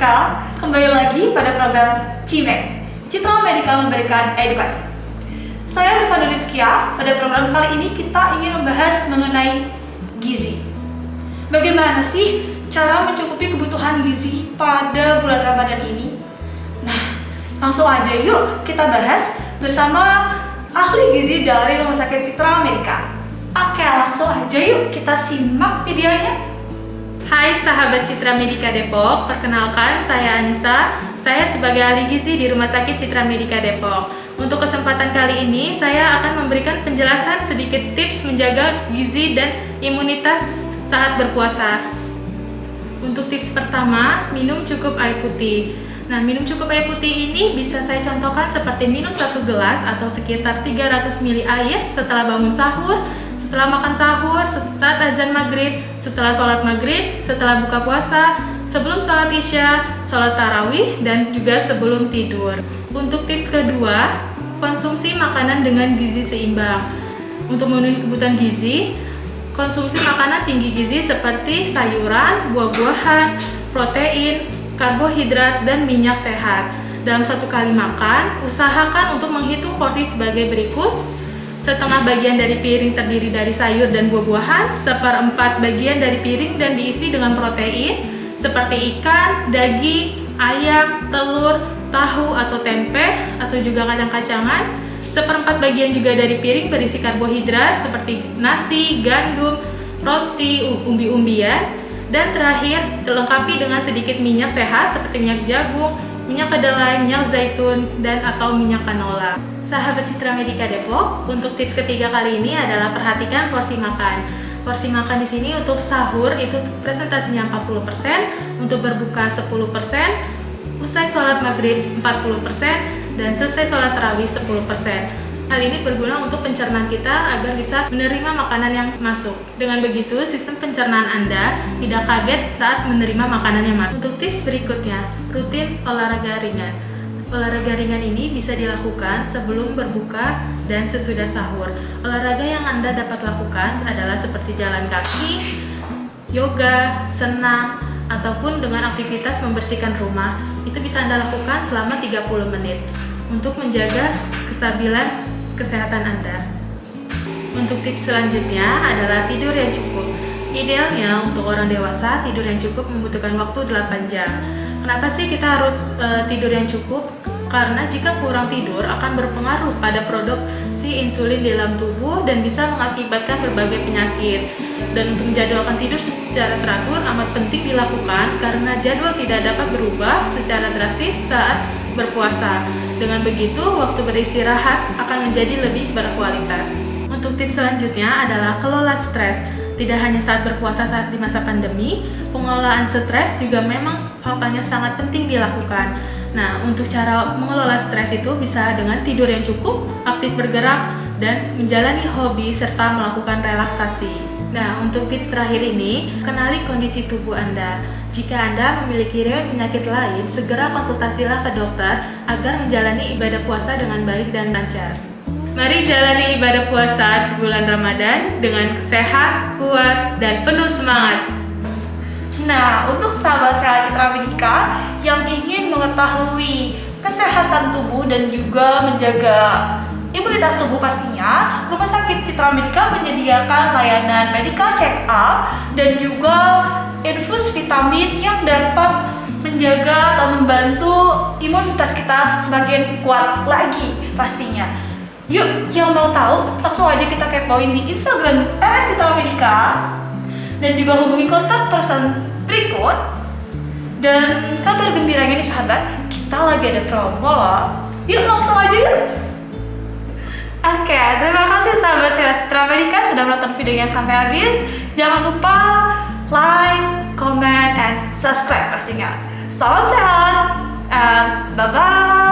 Medika, kembali lagi pada program CIMED, Citra Medika Memberikan Edukasi. Saya Rifana Rizkia. Pada program kali ini kita ingin membahas mengenai gizi. Bagaimana sih cara mencukupi kebutuhan gizi pada bulan Ramadan ini? Nah, langsung aja yuk kita bahas bersama ahli gizi dari Rumah Sakit Citra Medika. Oke, langsung aja yuk kita simak videonya. Hai sahabat Citra Medika Depok, perkenalkan saya Anissa. Saya sebagai ahli gizi di Rumah Sakit Citra Medika Depok. Untuk kesempatan kali ini, saya akan memberikan penjelasan sedikit tips menjaga gizi dan imunitas saat berpuasa. Untuk tips pertama, minum cukup air putih. Nah, minum cukup air putih ini bisa saya contohkan seperti minum 1 gelas atau sekitar 300 ml air setelah bangun sahur, setelah makan sahur, saat azan maghrib, setelah sholat maghrib, setelah buka puasa, sebelum sholat isya, sholat tarawih, dan juga sebelum tidur. Untuk tips kedua, konsumsi makanan dengan gizi seimbang. Untuk memenuhi kebutuhan gizi, konsumsi makanan tinggi gizi seperti sayuran, buah-buahan, protein, karbohidrat, dan minyak sehat. Dalam satu kali makan, usahakan untuk menghitung porsi sebagai berikut. Setengah bagian dari piring terdiri dari sayur dan buah-buahan, 1/4 bagian dari piring dan diisi dengan protein seperti ikan, daging, ayam, telur, tahu atau tempe, atau juga kacang-kacangan. 1/4 bagian juga dari piring berisi karbohidrat seperti nasi, gandum, roti, umbi-umbian. Dan terakhir, dilengkapi dengan sedikit minyak sehat seperti minyak jagung, minyak kedelai, minyak zaitun, dan atau minyak canola. Sahabat Citra Medika Depok, untuk tips ketiga kali ini adalah perhatikan porsi makan. Porsi makan di sini untuk sahur itu presentasinya 40%, untuk berbuka 10%, usai sholat maghrib 40%, dan selesai sholat tarawih 10%. Hal ini berguna untuk pencernaan kita agar bisa menerima makanan yang masuk. Dengan begitu, sistem pencernaan Anda tidak kaget saat menerima makanan yang masuk. Untuk tips berikutnya, rutin olahraga ringan. Olahraga ringan ini bisa dilakukan sebelum berbuka dan sesudah sahur. Olahraga yang Anda dapat lakukan adalah seperti jalan kaki, yoga, senam, ataupun dengan aktivitas membersihkan rumah. Itu bisa Anda lakukan selama 30 menit untuk menjaga kestabilan kesehatan Anda. Untuk tips selanjutnya adalah tidur yang cukup. Idealnya untuk orang dewasa, tidur yang cukup membutuhkan waktu 8 jam. Kenapa sih kita harus tidur yang cukup? Karena jika kurang tidur akan berpengaruh pada produksi insulin di dalam tubuh dan bisa mengakibatkan berbagai penyakit. Dan untuk menjadwalkan tidur secara teratur amat penting dilakukan karena jadwal tidak dapat berubah secara drastis saat berpuasa. Dengan begitu, waktu beristirahat akan menjadi lebih berkualitas. Untuk tips selanjutnya adalah kelola stres. Tidak hanya saat berpuasa saat di masa pandemi, pengelolaan stres juga memang faktanya sangat penting dilakukan. Nah, untuk cara mengelola stres itu bisa dengan tidur yang cukup, aktif bergerak, dan menjalani hobi serta melakukan relaksasi. Nah, untuk tips terakhir ini, kenali kondisi tubuh Anda. Jika Anda memiliki riwayat penyakit lain, segera konsultasilah ke dokter agar menjalani ibadah puasa dengan baik dan lancar. Mari jalani ibadah puasa bulan Ramadan dengan sehat, kuat, dan penuh semangat. Nah, untuk sahabat sehat Citra Medika yang ingin mengetahui kesehatan tubuh dan juga menjaga imunitas tubuh pastinya, Rumah Sakit Citra Medika menyediakan layanan medical check up dan juga infus vitamin yang dapat menjaga atau membantu imunitas kita semakin kuat lagi pastinya. Yuk, yang mau tahu, langsung aja kita kepoin di Instagram RS Citra Medika dan juga hubungi kontak person berikut. Dan kabar gembiranya nih sahabat, kita lagi ada promo loh. Yuk langsung aja yuk. Oke, terima kasih sahabat sehat Citra Medika sudah menonton videonya sampai habis. Jangan lupa like, comment, and subscribe pastinya. Salam sehat, and bye-bye.